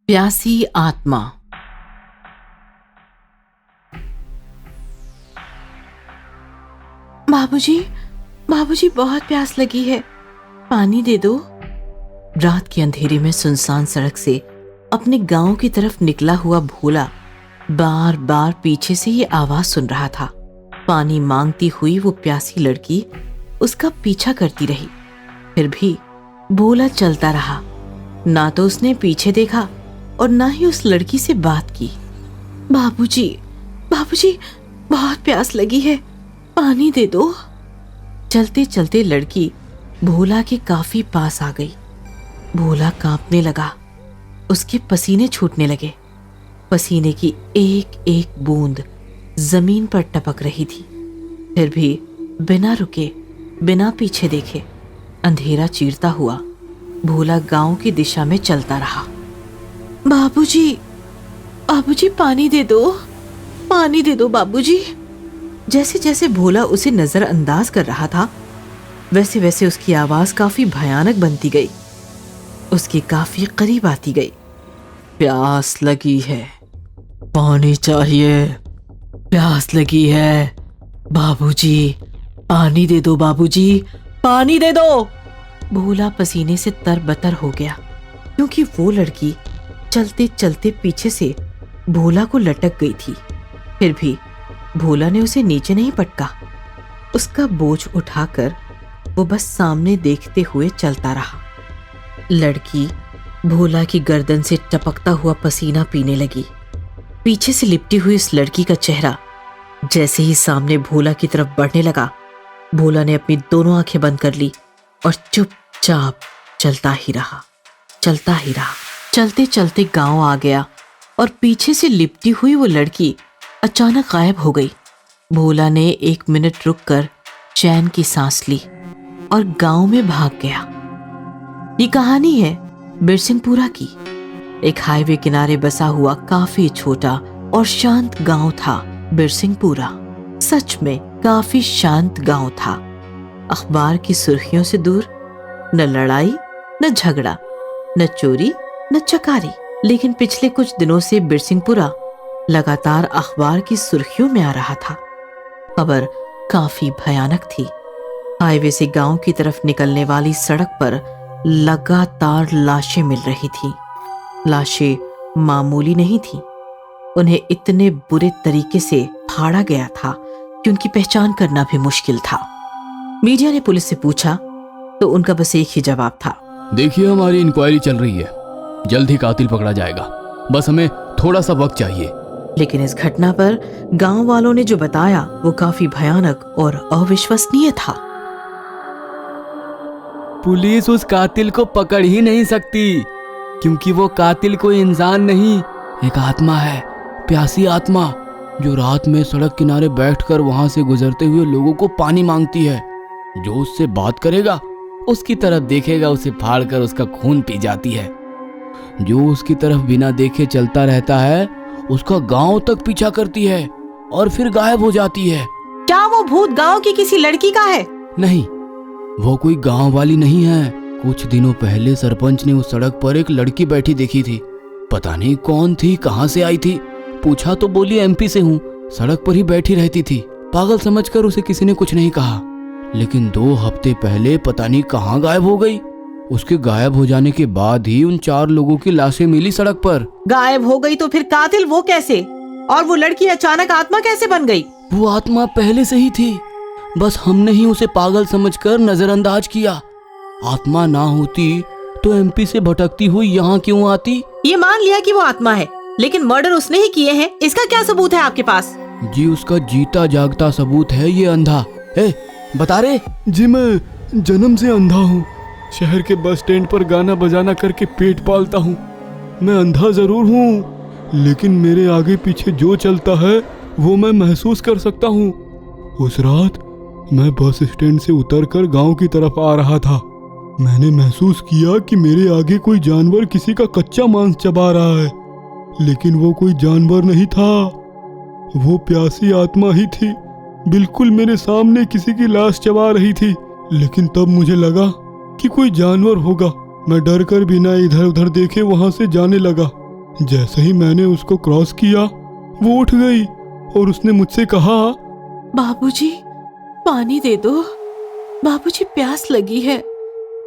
प्यासी आत्मा। बाबूजी, बाबूजी बहुत प्यास लगी है, पानी दे दो। रात के अंधेरे में सुनसान सड़क से अपने गांव की तरफ निकला हुआ भोला बार बार पीछे से ये आवाज सुन रहा था। पानी मांगती हुई वो प्यासी लड़की उसका पीछा करती रही, फिर भी भोला चलता रहा। ना तो उसने पीछे देखा और ना ही उस लड़की से बात की। बाबूजी, बाबूजी, बहुत प्यास लगी है, पानी दे दो। चलते चलते लड़की भोला के काफी पास आ गई। भोला कांपने लगा, उसके पसीने छूटने लगे। पसीने की एक एक बूंद जमीन पर टपक रही थी। फिर भी बिना रुके, बिना पीछे देखे, अंधेरा चीरता हुआ भोला गांव की दिशा में चलता रहा। बाबूजी, बाबूजी, पानी दे दो, पानी दे दो बाबूजी। जैसे जैसे भोला उसे नजरअंदाज कर रहा था, वैसे वैसे उसकी आवाज काफी भयानक बनती गई, उसके काफी करीब आती गई। प्यास लगी है, पानी चाहिए, प्यास लगी है, बाबूजी, पानी दे दो बाबूजी, पानी दे दो। भोला पसीने से तरबतर हो गया, क्योंकि वो लड़की चलते चलते पीछे से भोला को लटक गई थी। फिर भी भोला ने उसे नीचे नहीं पटका। उसका बोझ उठाकर वो बस सामने देखते हुए चलता रहा। लड़की भोला की गर्दन से टपकता हुआ पसीना पीने लगी। पीछे से लिपटी हुई इस लड़की का चेहरा जैसे ही सामने भोला की तरफ बढ़ने लगा, भोला ने अपनी दोनों आंखें बंद कर ली और चुपचाप चलता ही रहा, चलता ही रहा। चलते चलते गांव आ गया और पीछे से लिपटी हुई वो लड़की अचानक गायब हो गई। भोला ने 1 मिनट रुककर चैन की सांस ली और गांव में भाग गया। ये कहानी है बिरसिंहपुरा की। एक हाईवे किनारे बसा हुआ काफी छोटा और शांत गांव था बिरसिंहपुरा। सच में काफी शांत गांव था। अखबार की सुर्खियों से दूर, न लड़ाई, न झगड़ा, न चोरी, न चकारी। लेकिन पिछले कुछ दिनों से बिरसिंहपुरा लगातार अखबार की सुर्खियों में आ रहा था। खबर काफी भयानक थी। हाईवे से गांव की तरफ निकलने वाली सड़क पर लगातार लाशें मिल रही थी। लाशें मामूली नहीं थी, उन्हें इतने बुरे तरीके से फाड़ा गया था कि उनकी पहचान करना भी मुश्किल था। मीडिया ने पुलिस से पूछा तो उनका बस एक ही जवाब था, देखिए, हमारी इंक्वायरी चल रही है, जल्द ही कातिल पकड़ा जाएगा, बस हमें थोड़ा सा वक्त चाहिए। लेकिन इस घटना पर गांव वालों ने जो बताया वो काफी भयानक और अविश्वसनीय था। पुलिस उस कातिल को पकड़ ही नहीं सकती, क्योंकि वो कातिल कोई इंसान नहीं, एक आत्मा है, प्यासी आत्मा, जो रात में सड़क किनारे बैठकर वहां से गुजरते हुए लोगों को पानी मांगती है। जो उससे बात करेगा, उसकी तरफ देखेगा, उसे फाड़कर उसका खून पी जाती है। जो उसकी तरफ बिना देखे चलता रहता है, उसका गांव तक पीछा करती है और फिर गायब हो जाती है। क्या वो भूत गांव की किसी लड़की का है? नहीं, वो कोई गांव वाली नहीं है। कुछ दिनों पहले सरपंच ने उस सड़क पर एक लड़की बैठी देखी थी। पता नहीं कौन थी, कहां से आई थी। पूछा तो बोली एमपी से हूँ, सड़क पर ही बैठी रहती थी। पागल समझकर उसे किसी ने कुछ नहीं कहा। लेकिन 2 हफ्ते पहले पता नहीं कहां गायब हो गई। उसके गायब हो जाने के बाद ही उन 4 लोगों की लाशें मिली सड़क पर। गायब हो गई तो फिर कातिल वो कैसे? और वो लड़की अचानक आत्मा कैसे बन गई? वो आत्मा पहले से ही थी, बस हमने ही उसे पागल समझकर नजरअंदाज किया। आत्मा ना होती तो एमपी से भटकती हुई यहाँ क्यों आती? ये मान लिया कि वो आत्मा है, लेकिन मर्डर उसने ही किए हैं, इसका क्या सबूत है आपके पास? जी, उसका जीता जागता सबूत है ये अंधा। बता रहे? जी, मैं जन्म से अंधा हूँ। शहर के बस स्टैंड पर गाना बजाना करके पेट पालता हूँ। मैं अंधा जरूर हूँ, लेकिन मेरे आगे पीछे जो चलता है वो मैं महसूस कर सकता हूँ। उस रात मैं बस स्टैंड से उतरकर गांव की तरफ आ रहा था। मैंने महसूस किया कि मेरे आगे कोई जानवर किसी का कच्चा मांस चबा रहा है, लेकिन वो कोई जानवर नहीं था, वो प्यासी आत्मा ही थी। बिल्कुल मेरे सामने किसी की लाश चबा रही थी। लेकिन तब मुझे लगा कि कोई जानवर होगा। मैं डर कर बिना इधर उधर देखे वहां से जाने लगा। जैसे ही मैंने उसको क्रॉस किया वो उठ गई और उसने मुझसे कहा, बाबूजी पानी दे दो, बाबूजी प्यास लगी है,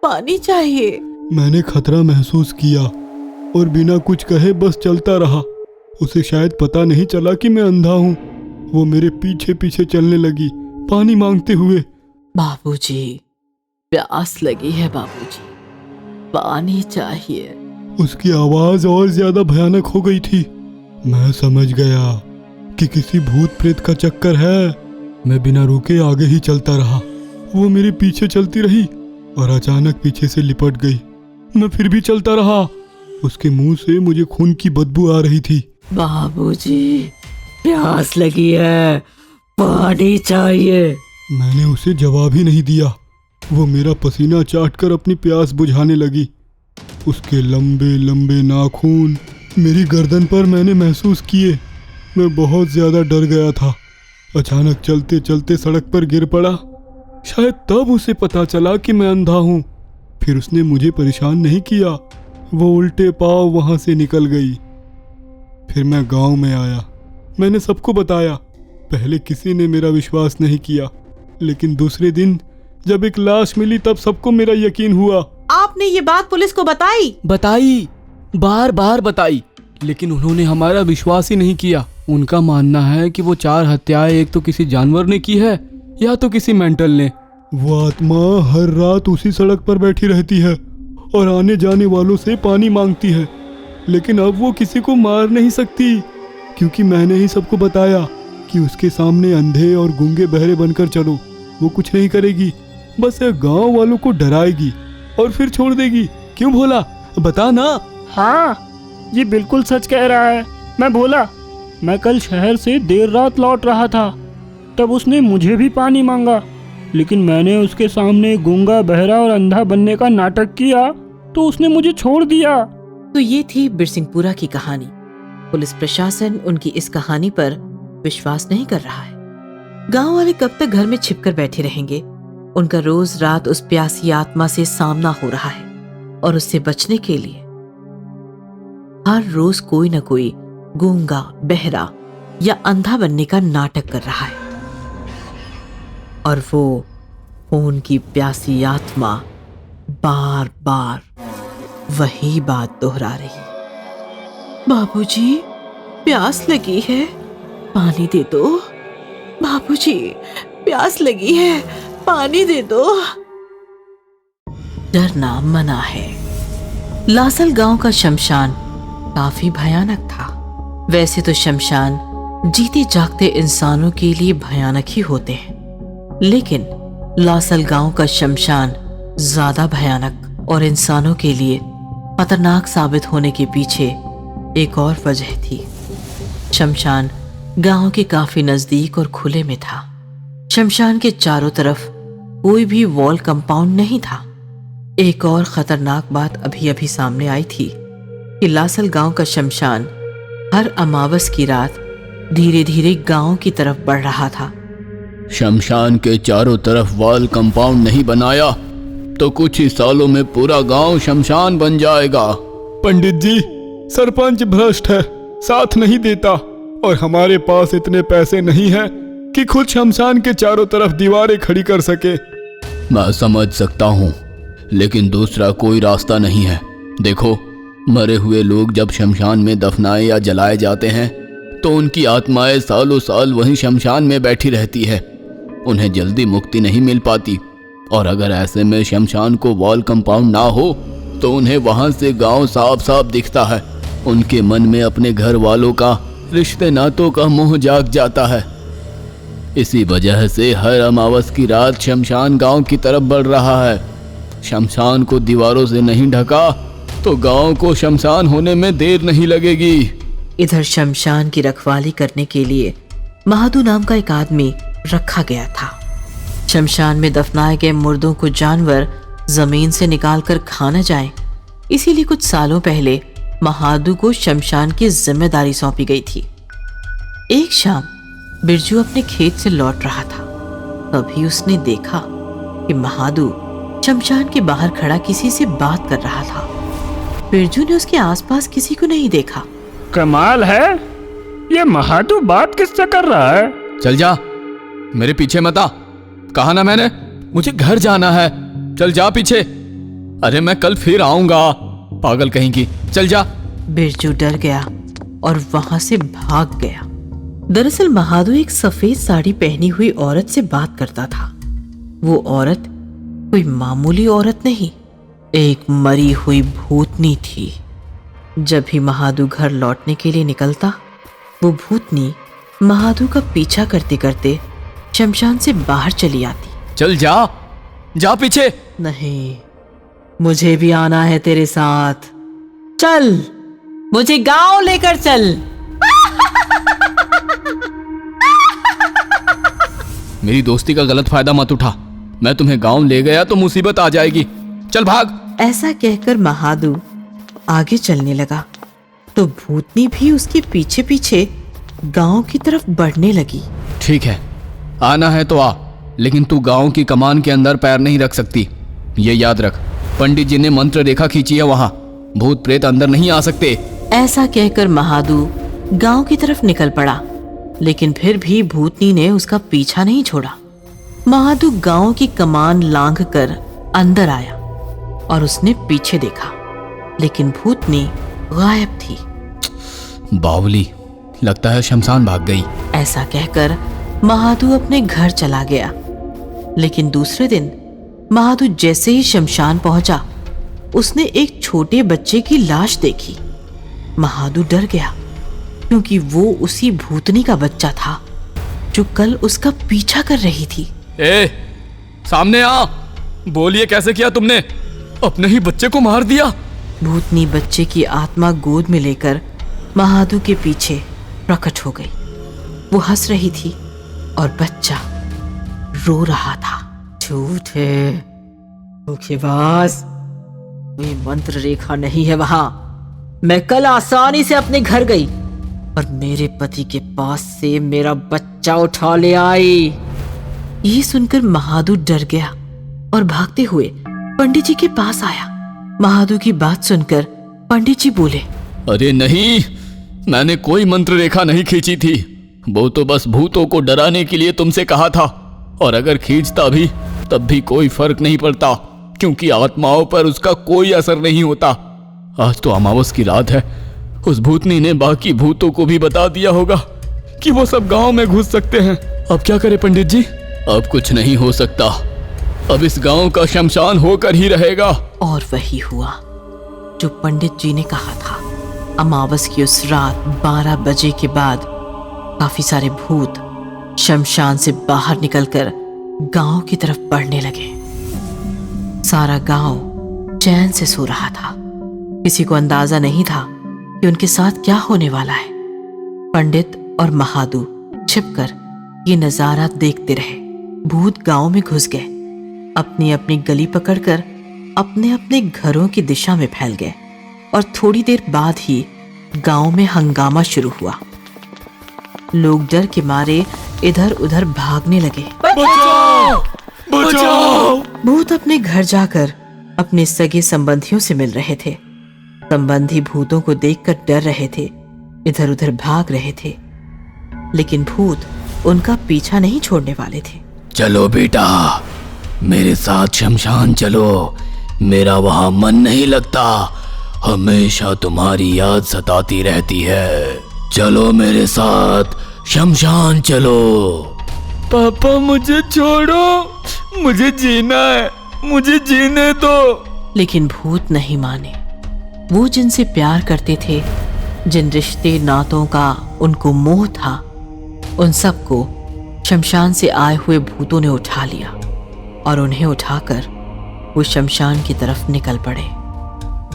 पानी चाहिए। मैंने खतरा महसूस किया और बिना कुछ कहे बस चलता रहा। उसे शायद पता नहीं चला कि मैं अंधा हूँ। वो मेरे पीछे पीछे चलने लगी पानी मांगते हुए। बाबूजी प्यास लगी है, बाबूजी पानी चाहिए। उसकी आवाज और ज्यादा भयानक हो गई थी। मैं समझ गया कि किसी भूत प्रेत का चक्कर है। मैं बिना रुके आगे ही चलता रहा। वो मेरे पीछे चलती रही और अचानक पीछे से लिपट गई। मैं फिर भी चलता रहा। उसके मुंह से मुझे खून की बदबू आ रही थी। बाबूजी प्यास लगी है, पानी चाहिए। मैंने उसे जवाब ही नहीं दिया। वो मेरा पसीना चाटकर अपनी प्यास बुझाने लगी। उसके लंबे लंबे नाखून मेरी गर्दन पर मैंने महसूस किए। मैं बहुत ज़्यादा डर गया था। अचानक चलते चलते सड़क पर गिर पड़ा। शायद तब उसे पता चला कि मैं अंधा हूँ। फिर उसने मुझे परेशान नहीं किया। वो उल्टे पाँव वहाँ से निकल गई। फिर मैं गांव में आया। मैंने सबको बताया। पहले किसी ने मेरा विश्वास नहीं किया, लेकिन दूसरे दिन जब एक लाश मिली तब सबको मेरा यकीन हुआ। आपने ये बात पुलिस को बताई, बार बार बताई, लेकिन उन्होंने हमारा विश्वास ही नहीं किया। उनका मानना है कि वो 4 हत्याएं एक तो किसी जानवर ने की है या तो किसी मेंटल ने। वो आत्मा हर रात उसी सड़क पर बैठी रहती है और आने जाने वालों से पानी मांगती है। लेकिन अब वो किसी को मार नहीं सकती, क्योंकि मैंने ही सबको बताया कि उसके सामने अंधे और गूंगे बहरे बनकर चलो। वो कुछ नहीं करेगी, बस गांव वालों को डराएगी और फिर छोड़ देगी। क्यों भोला, बता ना। हाँ, ये बिल्कुल सच कह रहा है। मैं भोला, मैं कल शहर से देर रात लौट रहा था। तब उसने मुझे भी पानी मांगा, लेकिन मैंने उसके सामने गूंगा बहरा और अंधा बनने का नाटक किया तो उसने मुझे छोड़ दिया। तो ये थी बिरसिंहपुरा की कहानी। पुलिस प्रशासन उनकी इस कहानी पर विश्वास नहीं कर रहा है। गांव वाले कब तक घर में छिपकर बैठे रहेंगे? उनका रोज रात उस प्यासी आत्मा से सामना हो रहा है और उससे बचने के लिए हर रोज कोई न कोई गूंगा, बहरा या अंधा बनने का नाटक कर रहा है। और वो खून की प्यासी आत्मा बार बार वही बात दोहरा रही। बाबूजी प्यास लगी है, पानी दे दो। बाबूजी प्यास लगी है, पानी दे दो। डरना मना है। लासल गांव का शमशान काफी भयानक था। वैसे तो शमशान जीते जागते इंसानों के लिए भयानक ही होते हैं, लेकिन लासल गांव का शमशान ज्यादा भयानक और इंसानों के लिए खतरनाक साबित होने के पीछे एक और वजह थी। शमशान गांव के काफी नजदीक और खुले में था। शमशान के चारों तरफ कोई भी वॉल कंपाउंड नहीं था। एक और खतरनाक बात अभी अभी सामने आई थी कि लासल गांव का शमशान हर अमावस की रात धीरे धीरे गांव की तरफ बढ़ रहा था। शमशान के चारों तरफ वॉल कंपाउंड नहीं बनाया तो कुछ ही सालों में पूरा गांव शमशान बन जाएगा। पंडित जी, सरपंच भ्रष्ट है, साथ नहीं देता और हमारे पास इतने पैसे नहीं हैं कि खुद शमशान के चारों तरफ दीवारें खड़ी कर सके। मैं समझ सकता हूँ, लेकिन दूसरा कोई रास्ता नहीं है। देखो, मरे हुए लोग जब शमशान में दफनाए या जलाए जाते हैं तो उनकी आत्माएं सालों साल वहीं शमशान में बैठी रहती है। उन्हें जल्दी मुक्ति नहीं मिल पाती, और अगर ऐसे में शमशान को वॉल कंपाउंड ना हो तो उन्हें वहां से गांव साफ साफ दिखता है। उनके मन में अपने घर वालों का, रिश्ते नातों का मोह जाग जाता है। इसी वजह से हर अमावस की रात शमशान गांव की तरफ बढ़ रहा है। शमशान को दीवारों से नहीं ढका तो गांव को शमशान होने में देर नहीं लगेगी। इधर शमशान की रखवाली करने के लिए महादू नाम का एक आदमी रखा गया था। शमशान में दफनाए गए मुर्दों को जानवर जमीन से निकालकर खा न जाएं, इसीलिए कुछ सालों पहले महादू को शमशान की जिम्मेदारी सौंपी गई थी। एक शाम बिरजू अपने खेत से लौट रहा था। तभी उसने देखा कि महादू शमशान के बाहर खड़ा किसी से बात कर रहा था। बिरजू ने उसके आसपास किसी को नहीं देखा। कमाल है, ये महादू बात किससे कर रहा है? चल जा, मेरे पीछे मत आ। कहा ना मैंने, मुझे घर जाना है। चल जा पीछे। अरे मैं कल फिर आऊंगा, पागल कहीं की। चल जा। बिरजू डर गया और वहां से भाग गया। दरअसल महादू एक सफेद साड़ी पहनी हुई औरत से बात करता था। वो औरत कोई मामूली औरत नहीं, एक मरी हुई भूतनी थी। जब भी महादू घर लौटने के लिए निकलता, वो भूतनी महादू का पीछा करते करते शमशान से बाहर चली आती। चल जा, जा पीछे। नहीं, मुझे भी आना है तेरे साथ। चल, मुझे गांव लेकर चल। मेरी दोस्ती का गलत फायदा मत उठा। मैं तुम्हें गांव ले गया तो मुसीबत आ जाएगी। चल भाग। ऐसा कहकर महादू आगे चलने लगा तो भूतनी भी उसके पीछे पीछे गांव की तरफ बढ़ने लगी। ठीक है, आना है तो आ, लेकिन तू गांव की कमान के अंदर पैर नहीं रख सकती। ये याद रख, पंडित जी ने मंत्र रेखा खींची है, वहां भूत प्रेत अंदर नहीं आ सकते। ऐसा कहकर महादू गांव की तरफ निकल पड़ा, लेकिन फिर भी भूतनी ने उसका पीछा नहीं छोड़ा। महादू गांव की कमान लांघ कर अंदर आया और उसने पीछे देखा, लेकिन भूतनी गायब थी। बावली, लगता है शमशान भाग गई। ऐसा कहकर महादू अपने घर चला गया। लेकिन दूसरे दिन महादू जैसे ही शमशान पहुंचा, उसने एक छोटे बच्चे की लाश देखी। महादू डर गया, क्योंकि वो उसी भूतनी का बच्चा था जो कल उसका पीछा कर रही थी। ए, सामने आ। बोलिए, कैसे किया तुमने? अपने ही बच्चे को मार दिया। भूतनी बच्चे की आत्मा गोद में लेकर महादू के पीछे प्रकट हो गई। वो हंस रही थी और बच्चा रो रहा था। झूठ है, धोखेबाज, कोई मंत्र रेखा नहीं है वहां। मैं कल आसानी से अपने घर गई और मेरे पति के पास से मेरा बच्चा उठा ले आई। ये सुनकर महादू डर गया और भागते हुए पंडित जी के पास आया। महादू की बात सुनकर पंडित जी बोले, अरे नहीं, मैंने कोई मंत्र रेखा नहीं खींची थी। वो तो बस भूतों को डराने के लिए तुमसे कहा था, और अगर खींचता भी तब भी कोई फर्क नहीं पड़ता, क्योंकि आत्माओं पर उसका कोई असर नहीं होता। आज तो अमावस की रात है, उस भूतनी ने बाकी भूतों को भी बता दिया होगा कि वो सब गांव में घुस सकते हैं। अब क्या करें पंडित जी? अब कुछ नहीं हो सकता, अब इस गांव का शमशान होकर ही रहेगा। और वही हुआ जो पंडित जी ने कहा था। अमावस की उस रात 12 बजे के बाद काफी सारे भूत शमशान से बाहर निकलकर गांव की तरफ बढ़ने लगे। सारा गांव चैन से सो रहा था। किसी को अंदाजा नहीं था कि उनके साथ क्या होने वाला है। पंडित और महादू छिपकर ये नजारा देखते रहे। भूत गांव में घुस गए, अपनी अपनी गली पकड़कर अपने अपने घरों की दिशा में फैल गए, और थोड़ी देर बाद ही गांव में हंगामा शुरू हुआ। लोग डर के मारे इधर उधर भागने लगे। बचाओ! बचाओ! भूत अपने घर जाकर अपने सगे संबंधियों से मिल रहे थे। संबंधी भूतों को देखकर डर रहे थे, इधर उधर भाग रहे थे, लेकिन भूत उनका पीछा नहीं छोड़ने वाले थे। चलो बेटा, मेरे साथ शमशान चलो, मेरा वहां मन नहीं लगता, हमेशा तुम्हारी याद सताती रहती है। चलो मेरे साथ शमशान चलो। पापा मुझे छोड़ो, मुझे जीना है, मुझे जीने दो। लेकिन भूत नहीं माने। वो जिनसे प्यार करते थे, जिन रिश्ते नातों का उनको मोह था, उन सबको शमशान से आए हुए भूतों ने उठा लिया और उन्हें उठाकर वो शमशान की तरफ निकल पड़े।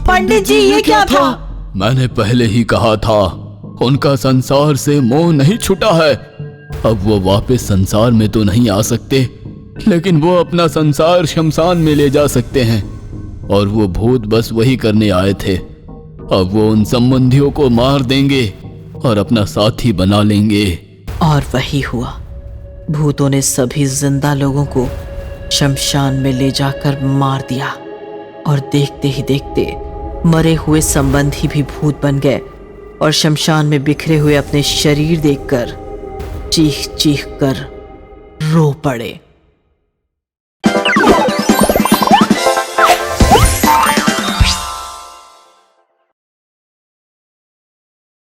पंडित जी, ये क्या था? मैंने पहले ही कहा था, उनका संसार से मोह नहीं छूटा है। अब वो वापस संसार में तो नहीं आ सकते, लेकिन वो अपना संसार शमशान में ले जा सकते हैं, और वो भूत बस वही करने आए थे। अब वो उन संबंधियों को मार देंगे और अपना साथी बना लेंगे। और वही हुआ। भूतों ने सभी जिंदा लोगों को शमशान में ले जाकर मार दिया, और देखते ही देखते मरे हुए संबंधी भी भूत बन गए और शमशान में बिखरे हुए अपने शरीर देखकर चीख चीख कर रो पड़े।